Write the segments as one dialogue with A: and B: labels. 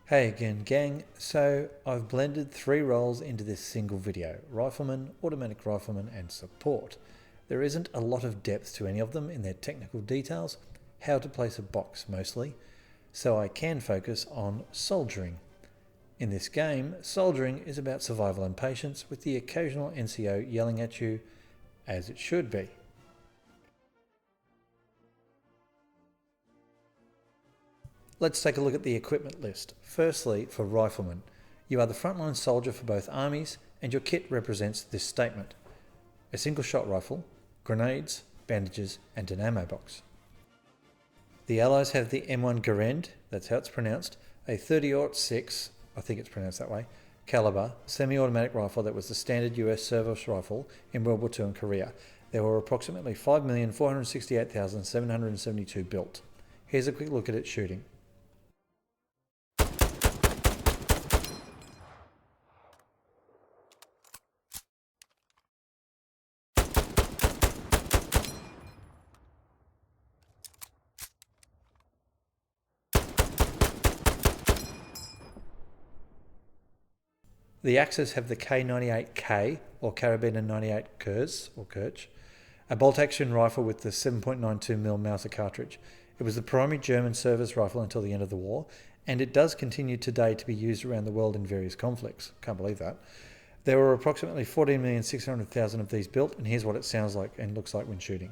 A: Hey again gang, so I've blended 3 roles into this single video: Rifleman, Automatic Rifleman and Support. There isn't a lot of depth to any of them in their technical details, how to place a box mostly, so I can focus on soldiering. In this game, soldiering is about survival and patience, with the occasional NCO yelling at you, as it should be. Let's take a look at the equipment list. Firstly, for Rifleman, you are the frontline soldier for both armies, and your kit represents this statement: a single shot rifle, grenades, bandages, and an ammo box. The Allies have the M1 Garand, that's how it's pronounced, a 30-06, I think it's pronounced that way, caliber semi-automatic rifle that was the standard US service rifle in World War II and Korea. There were approximately 5,468,772 built. Here's a quick look at its shooting. The Axis have the K98K, or Karabiner 98 Kurz, or Kirch, a bolt-action rifle with the 7.92mm Mauser cartridge. It was the primary German service rifle until the end of the war, and it does continue today to be used around the world in various conflicts. Can't believe that. There were approximately 14,600,000 of these built, and here's what it sounds like and looks like when shooting.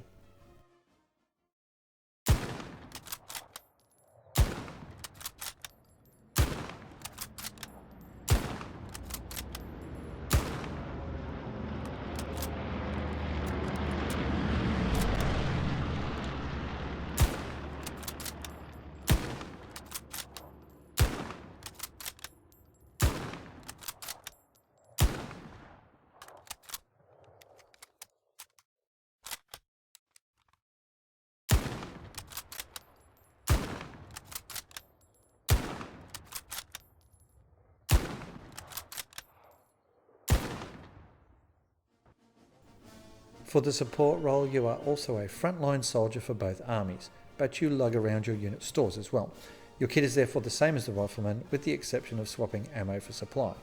A: For the support role, you are also a frontline soldier for both armies, but you lug around your unit stores as well. Your kit is therefore the same as the Rifleman, with the exception of swapping ammo for supply.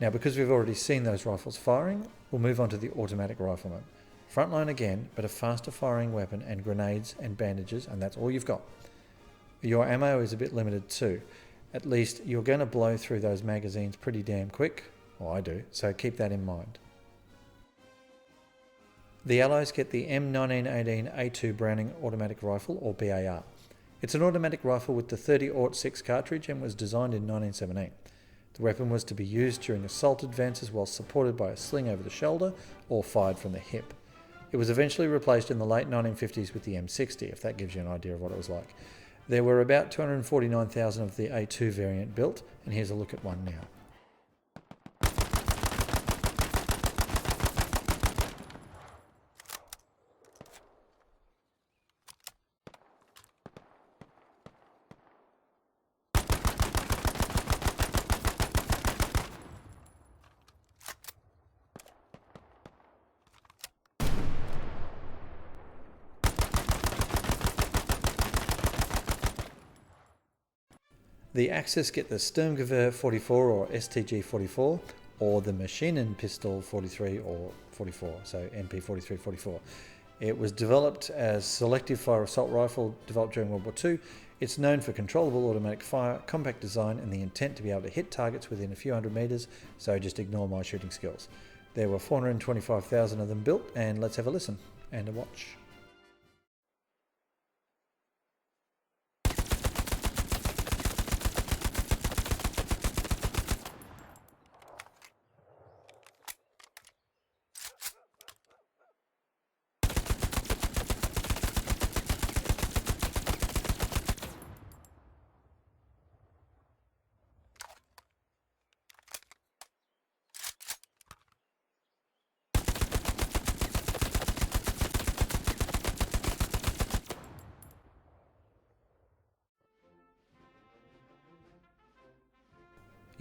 A: Now, because we've already seen those rifles firing, we'll move on to the Automatic Rifleman. Frontline again, but a faster firing weapon and grenades and bandages, and that's all you've got. Your ammo is a bit limited too. At least you're going to blow through those magazines pretty damn quick. Well, I do, so keep that in mind. The Allies get the M1918A2 Browning automatic rifle, or BAR. It's an automatic rifle with the 30-06 cartridge and was designed in 1917. The weapon was to be used during assault advances while supported by a sling over the shoulder or fired from the hip. It was eventually replaced in the late 1950s with the M60, if that gives you an idea of what it was like. There were about 249,000 of the A2 variant built, and here's a look at one now. The Axis get the Sturmgewehr 44 or STG 44, or the Maschinen Pistol 43 or 44, so MP 43-44. It was developed as selective fire assault rifle developed during World War II. It's known for controllable automatic fire, compact design, and the intent to be able to hit targets within a few hundred meters, so just ignore my shooting skills. There were 425,000 of them built, and let's have a listen and a watch.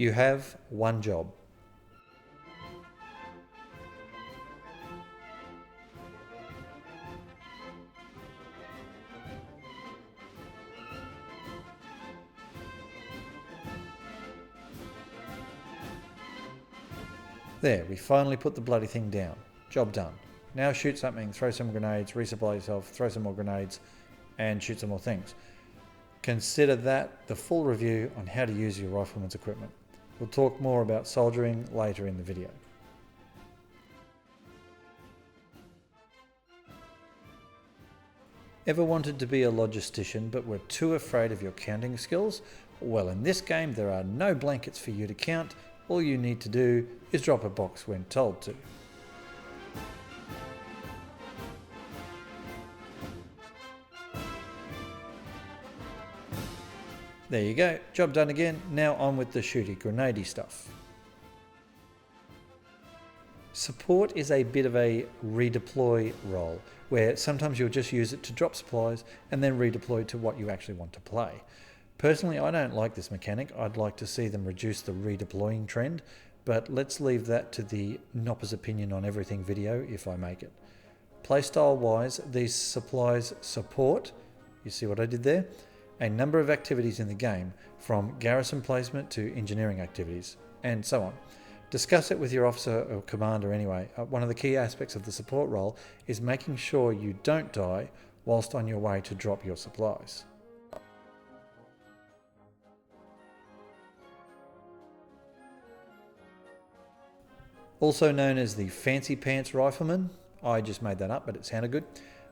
A: You have one job. There, we finally put the bloody thing down. Job done. Now shoot something, throw some grenades, resupply yourself, throw some more grenades, and shoot some more things. Consider that the full review on how to use your rifleman's equipment. We'll talk more about soldiering later in the video. Ever wanted to be a logistician but were too afraid of your counting skills? Well, in this game there are no blankets for you to count. All you need to do is drop a box when told to. There you go, job done again. Now on with the shooty grenadey stuff. Support is a bit of a redeploy role, where sometimes you'll just use it to drop supplies and then redeploy to what you actually want to play. Personally, I don't like this mechanic. I'd like to see them reduce the redeploying trend, but let's leave that to the Noppers opinion on everything video if I make it. Playstyle wise, these supplies support, you see what I did there, a number of activities in the game, from garrison placement to engineering activities, and so on. Discuss it with your officer or commander anyway. One of the key aspects of the support role is making sure you don't die whilst on your way to drop your supplies. Also known as the Fancy Pants Rifleman, I just made that up but it sounded good.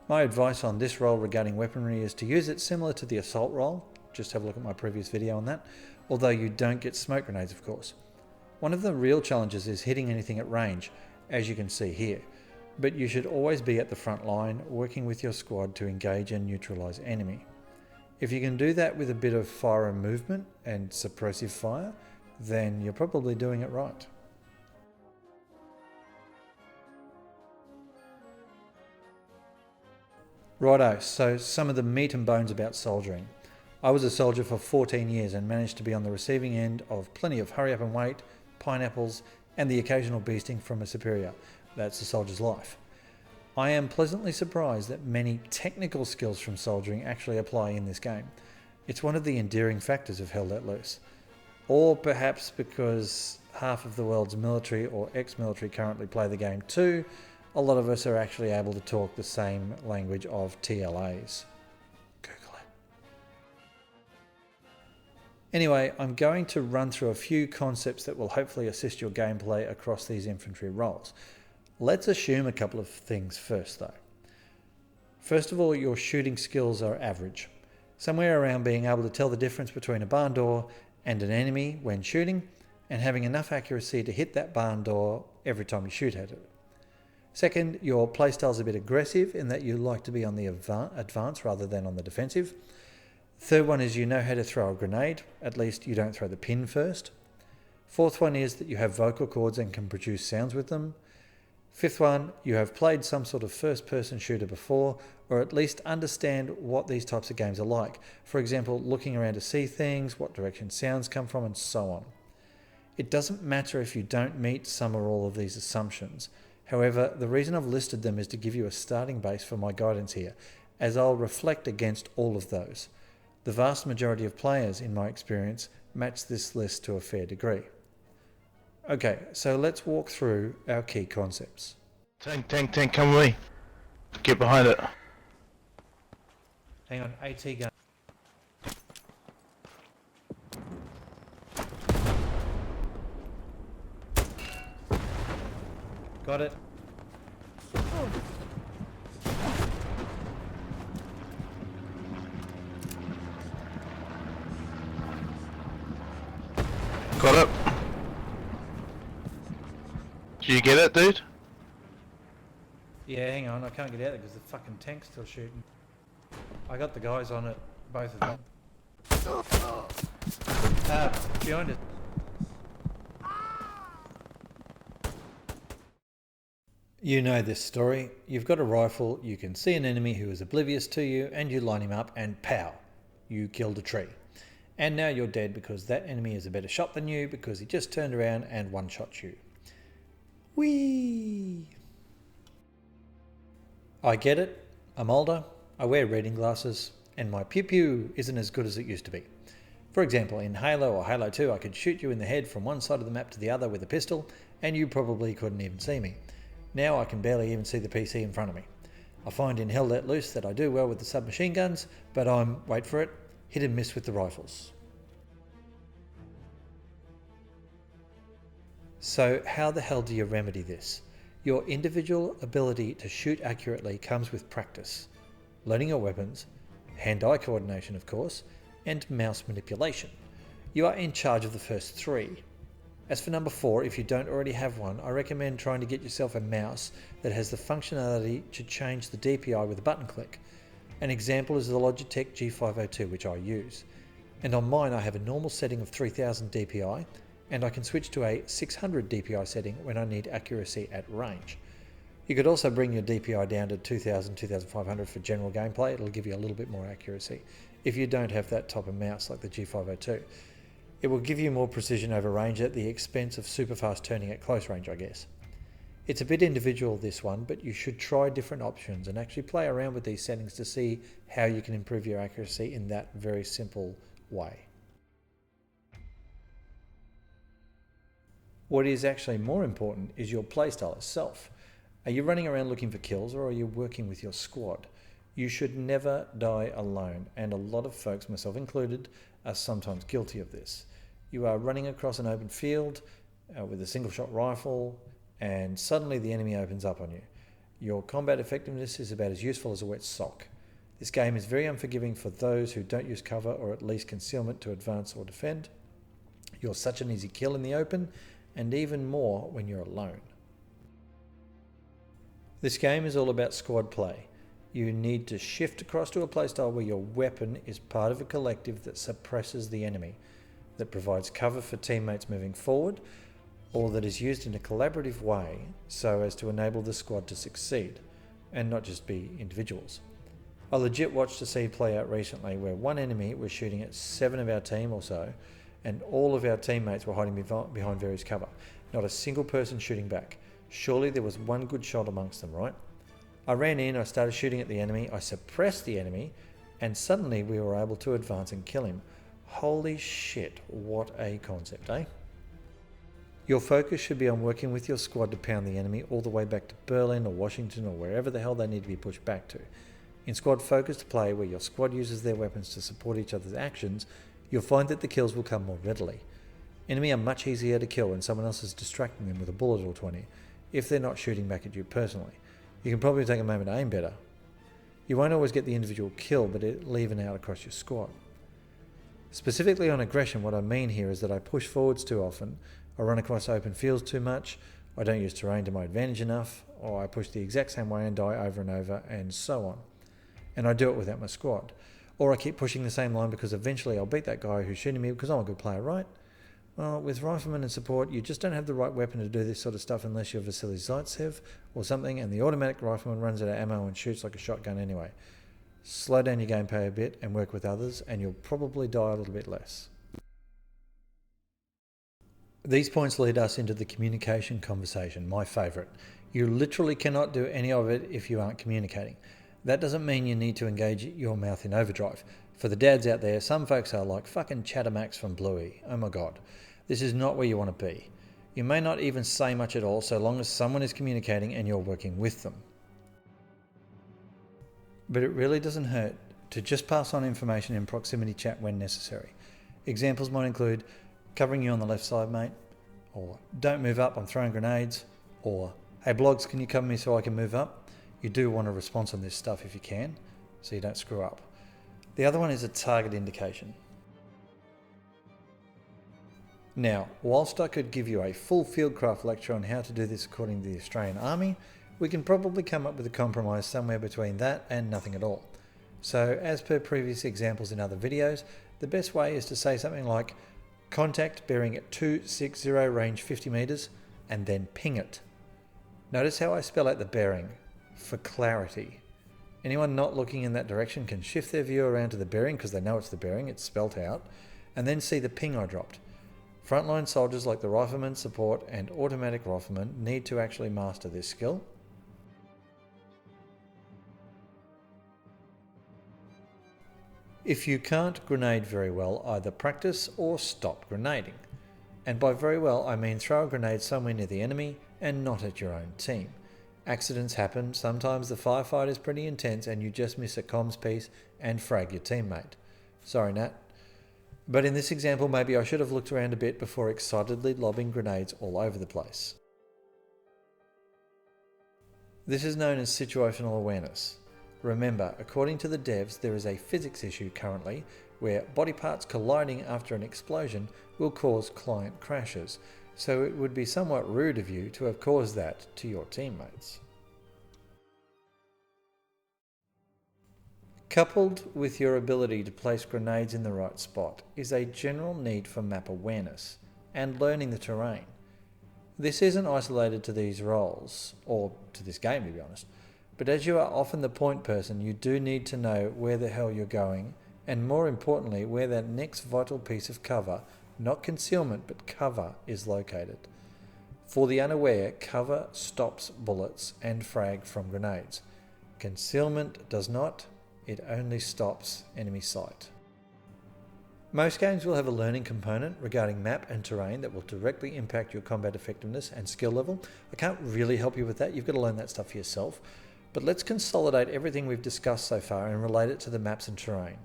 A: My advice on this role regarding weaponry is to use it similar to the assault role, just have a look at my previous video on that, although you don't get smoke grenades of course. One of the real challenges is hitting anything at range, as you can see here, but you should always be at the front line working with your squad to engage and neutralise enemy. If you can do that with a bit of fire and movement and suppressive fire, then you're probably doing it right. Righto, so some of the meat and bones about soldiering. I was a soldier for 14 years and managed to be on the receiving end of plenty of hurry up and wait, pineapples, and the occasional beasting from a superior. That's a soldier's life. I am pleasantly surprised that many technical skills from soldiering actually apply in this game. It's one of the endearing factors of Hell Let Loose. Or perhaps because half of the world's military or ex-military currently play the game too, a lot of us are actually able to talk the same language of TLAs. Google it. Anyway, I'm going to run through a few concepts that will hopefully assist your gameplay across these infantry roles. Let's assume a couple of things first though. First of all, your shooting skills are average. Somewhere around being able to tell the difference between a barn door and an enemy when shooting, and having enough accuracy to hit that barn door every time you shoot at it. Second, your playstyle is a bit aggressive in that you like to be on the advance rather than on the defensive. Third one is you know how to throw a grenade, at least you don't throw the pin first. Fourth one is that you have vocal cords and can produce sounds with them. Fifth one, you have played some sort of first-person shooter before, or at least understand what these types of games are like. For example, looking around to see things, what direction sounds come from, and so on. It doesn't matter if you don't meet some or all of these assumptions. However, the reason I've listed them is to give you a starting base for my guidance here, as I'll reflect against all of those. The vast majority of players, in my experience, match this list to a fair degree. Okay, so let's walk through our key concepts.
B: Tank, come with me. Get behind it.
A: Hang on, AT gun. Got it.
B: Got it. Did you get it, dude?
A: Yeah, hang on, I can't get out there because the fucking tank's still shooting. I got the guys on it, both of them. Behind us. You know this story. You've got a rifle, you can see an enemy who is oblivious to you, and you line him up and pow, you killed a tree. And now you're dead because that enemy is a better shot than you because he just turned around and one-shot you. Whee! I get it. I'm older, I wear reading glasses, and my pew-pew isn't as good as it used to be. For example, in Halo or Halo 2, I could shoot you in the head from one side of the map to the other with a pistol, and you probably couldn't even see me. Now I can barely even see the PC in front of me. I find in Hell Let Loose that I do well with the submachine guns, but I'm, wait for it, hit and miss with the rifles. So how the hell do you remedy this? Your individual ability to shoot accurately comes with practice, learning your weapons, hand-eye coordination of course, and mouse manipulation. You are in charge of the first three. As for number 4, if you don't already have one, I recommend trying to get yourself a mouse that has the functionality to change the DPI with a button click. An example is the Logitech G502, which I use. And on mine I have a normal setting of 3000 DPI, and I can switch to a 600 DPI setting when I need accuracy at range. You could also bring your DPI down to 2000, 2500 for general gameplay. It'll give you a little bit more accuracy if you don't have that type of mouse like the G502. It will give you more precision over range at the expense of super fast turning at close range, I guess. It's a bit individual this one, but you should try different options and actually play around with these settings to see how you can improve your accuracy in that very simple way. What is actually more important is your playstyle itself. Are you running around looking for kills, or are you working with your squad? You should never die alone, and a lot of folks, myself included, are sometimes guilty of this. You are running across an open field with a single shot rifle, and suddenly the enemy opens up on you. Your combat effectiveness is about as useful as a wet sock. This game is very unforgiving for those who don't use cover or at least concealment to advance or defend. You're such an easy kill in the open, and even more when you're alone. This game is all about squad play. You need to shift across to a playstyle where your weapon is part of a collective that suppresses the enemy, that provides cover for teammates moving forward, or that is used in a collaborative way so as to enable the squad to succeed, and not just be individuals. I legit watched a scene play out recently where one enemy was shooting at 7 of our team or so, and all of our teammates were hiding behind various cover. Not a single person shooting back. Surely there was one good shot amongst them, right? I ran in, I started shooting at the enemy, I suppressed the enemy, and suddenly we were able to advance and kill him. Holy shit, what a concept, eh? Your focus should be on working with your squad to pound the enemy all the way back to Berlin or Washington or wherever the hell they need to be pushed back to. In squad focused play, where your squad uses their weapons to support each other's actions, you'll find that the kills will come more readily. Enemy are much easier to kill when someone else is distracting them with a bullet or 20, if they're not shooting back at you personally. You can probably take a moment to aim better. You won't always get the individual kill, but it'll even out across your squad. Specifically on aggression, what I mean here is that I push forwards too often, I run across open fields too much, I don't use terrain to my advantage enough, or I push the exact same way and die over and over, and so on. And I do it without my squad. Or I keep pushing the same line because eventually I'll beat that guy who's shooting me because I'm a good player, right? Well, with Rifleman and support, you just don't have the right weapon to do this sort of stuff unless you're Vasily Zaitsev or something, and the Automatic Rifleman runs out of ammo and shoots like a shotgun anyway. Slow down your gameplay a bit and work with others, and you'll probably die a little bit less. These points lead us into the communication conversation, my favourite. You literally cannot do any of it if you aren't communicating. That doesn't mean you need to engage your mouth in overdrive. For the dads out there, some folks are like fucking Chattermax from Bluey. Oh my god. This is not where you want to be. You may not even say much at all so long as someone is communicating and you're working with them. But it really doesn't hurt to just pass on information in proximity chat when necessary. Examples might include covering you on the left side, mate, or don't move up, I'm throwing grenades, or hey blogs, can you cover me so I can move up? You do want a response on this stuff if you can, so you don't screw up. The other one is a target indication. Now, whilst I could give you a full fieldcraft lecture on how to do this according to the Australian Army, we can probably come up with a compromise somewhere between that and nothing at all. So, as per previous examples in other videos, the best way is to say something like, contact bearing at 260 range 50 metres, and then ping it. Notice how I spell out the bearing, for clarity. Anyone not looking in that direction can shift their view around to the bearing because they know it's the bearing, it's spelt out, and then see the ping I dropped. Frontline soldiers like the Rifleman support and Automatic Rifleman need to actually master this skill. If you can't grenade very well, either practice or stop grenading. And by very well, I mean throw a grenade somewhere near the enemy and not at your own team. Accidents happen, sometimes the firefight is pretty intense and you just miss a comms piece and frag your teammate. Sorry Nat. But in this example, maybe I should have looked around a bit before excitedly lobbing grenades all over the place. This is known as situational awareness. Remember, according to the devs, there is a physics issue currently where body parts colliding after an explosion will cause client crashes, so it would be somewhat rude of you to have caused that to your teammates. Coupled with your ability to place grenades in the right spot is a general need for map awareness and learning the terrain. This isn't isolated to these roles, or to this game to be honest, but as you are often the point person, you do need to know where the hell you're going, and more importantly, where that next vital piece of cover, not concealment but cover, is located. For the unaware, cover stops bullets and frag from grenades. Concealment does not, it only stops enemy sight. Most games will have a learning component regarding map and terrain that will directly impact your combat effectiveness and skill level. I can't really help you with that, you've got to learn that stuff for yourself. But let's consolidate everything we've discussed so far and relate it to the maps and terrain.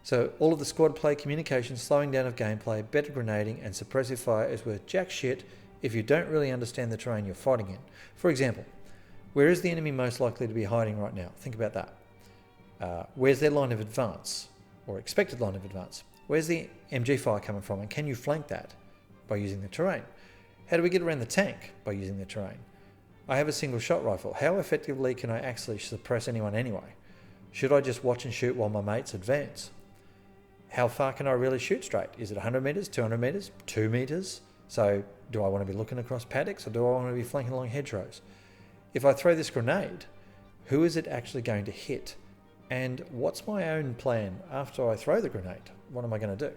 A: So all of the squad play, communication, slowing down of gameplay, better grenading and suppressive fire is worth jack shit if you don't really understand the terrain you're fighting in. For example, where is the enemy most likely to be hiding right now? Think about that. Where's their line of advance or expected line of advance? Where's the MG fire coming from and can you flank that by using the terrain? How do we get around the tank? By using the terrain. I have a single shot rifle. How effectively can I actually suppress anyone anyway? Should I just watch and shoot while my mates advance? How far can I really shoot straight? Is it 100 metres, 200 metres, 2 metres? So do I want to be looking across paddocks or do I want to be flanking along hedgerows? If I throw this grenade, who is it actually going to hit? And what's my own plan after I throw the grenade? What am I going to do?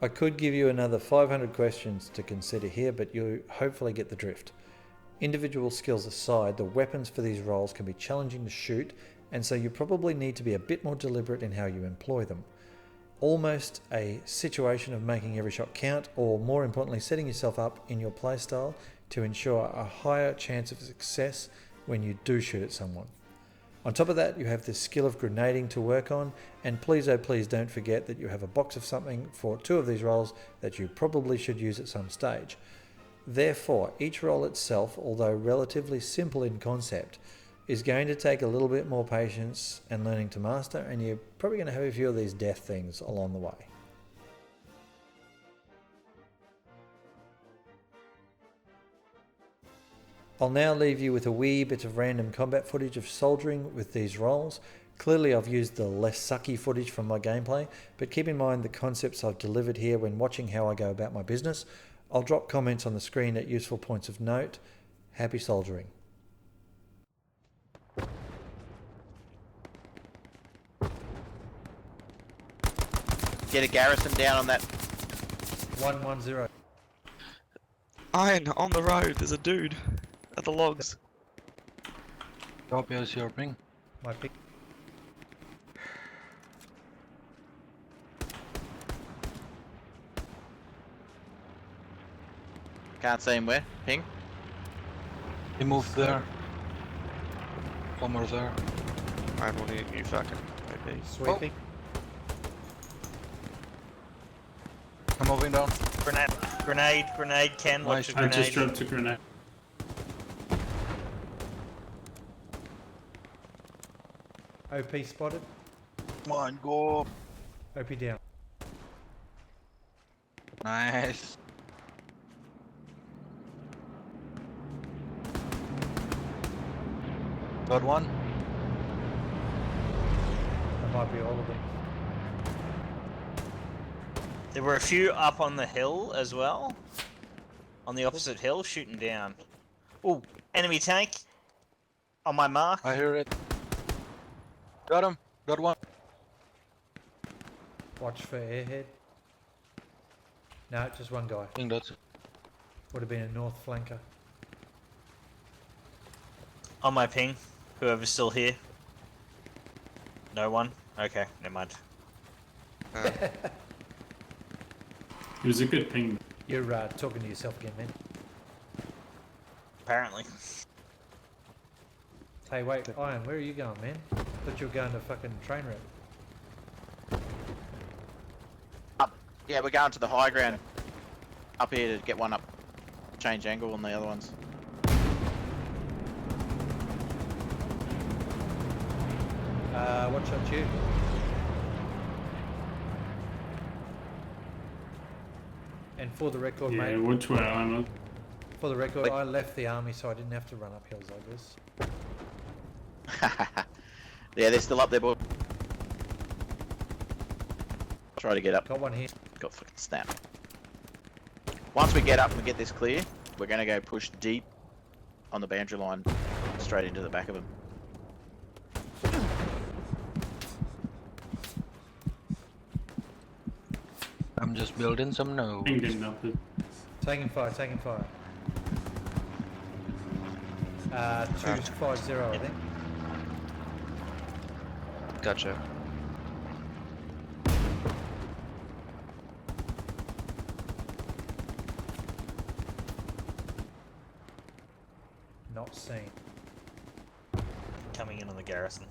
A: I could give you another 500 questions to consider here, but you hopefully get the drift. Individual skills aside, the weapons for these roles can be challenging to shoot, and so you probably need to be a bit more deliberate in how you employ them. Almost a situation of making every shot count, or more importantly, setting yourself up in your playstyle to ensure a higher chance of success when you do shoot at someone. On top of that, you have the skill of grenading to work on, and please oh please don't forget that you have a box of something for 2 of these roles that you probably should use at some stage. Therefore, each role itself, although relatively simple in concept, is going to take a little bit more patience and learning to master, and you're probably going to have a few of these death things along the way. I'll now leave you with a wee bit of random combat footage of soldiering with these roles. Clearly I've used the less sucky footage from my gameplay, but keep in mind the concepts I've delivered here when watching how I go about my business. I'll drop comments on the screen at useful points of note. Happy soldiering.
C: Get a garrison down on that.
A: 110.
D: Iron, on the road, there's a dude at the logs.
E: Drop your ping.
A: My pick.
C: Can't see him where. Ping.
E: He moved there. Somewhere there.
D: Alright, well you fucking maybe.
A: Sweeping.
E: I'm moving down.
F: Grenade, Ken, watch
E: Nice.
F: a grenade.
G: I just dropped a grenade.
A: OP spotted.
E: Come on, go.
A: OP down.
E: Nice. Got one.
A: That might be all of them.
F: There were a few up on the hill as well. On the opposite hill, shooting down. Oh, enemy tank. On my mark.
E: I hear it. Got him. Got one.
A: Watch for airhead. No, just one guy.
E: I think that's it.
A: Would have been a north flanker.
F: On my ping. Whoever's still here. No one? Okay, never mind.
G: It was a good ping.
A: You're talking to yourself again, man.
F: Apparently.
A: Hey, wait, Iron, where are you going, man? Thought you were going to fucking train route.
C: Yeah, we're going to the high ground. Up here to get one up. Change angle on the other ones.
A: What shot you? And for the record,
G: Yeah,
A: mate,
G: which way I'm at.
A: for the record,
C: Wait.
A: I left the army so I didn't have to run up hills like this.
C: Yeah, they're still up there, boy. Try to get up.
A: Got one here.
C: Got fucking snap. Once we get up and we get this clear, we're gonna go push deep on the boundary line, straight into the back of them.
E: I'm just building some nodes.
G: Pinged him up.
A: Taking fire, taking fire. 250, I think.
D: Gotcha.
A: Not seen.
F: Coming in on the garrison.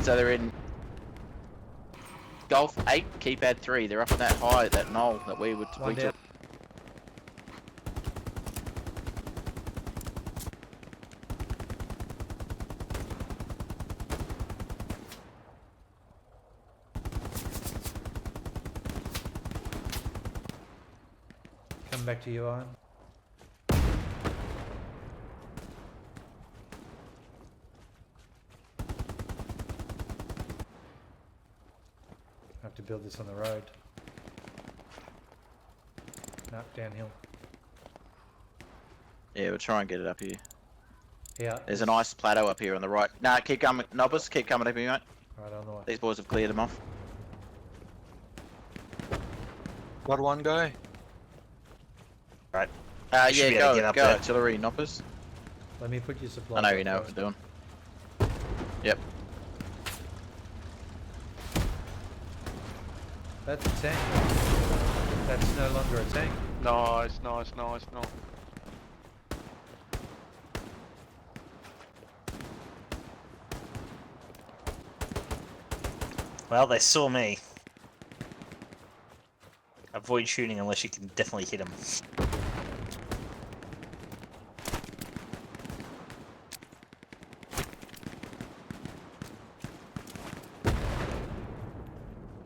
C: So they're in Golf 8, keypad 3. They're up on that high, that knoll that we
A: One
C: took.
A: down. Come back to you, Iron. I have to build this on the road. No, downhill.
C: Yeah, we'll try and get it up here.
A: Yeah.
C: There's a nice plateau up here on the right. Nah, keep coming, Noppers, keep coming up here, mate.
A: Right on the way.
C: These boys have cleared them off.
E: Got one guy.
F: Right.
C: Yeah,
F: Should be able to get
C: go,
F: up
C: go,
F: there.
C: artillery, Noppers.
A: Let me put your supplies.
C: I know
A: up
C: you know what
A: first.
C: we're doing. Yep.
A: That's a tank. That's no longer a tank.
B: Nice, nice, nice, nice.
F: Well, they saw me. Avoid shooting unless you can definitely hit them.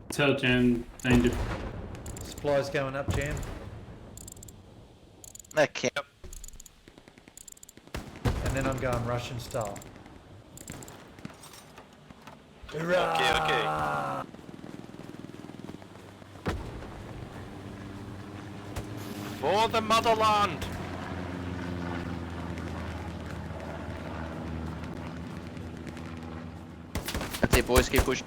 G: Tell Jan, danger.
A: Supplies going up, Jam.
C: That can't.
A: And then I'm going Russian style.
E: Okay.
B: For the motherland!
C: That's it, boys, keep pushing.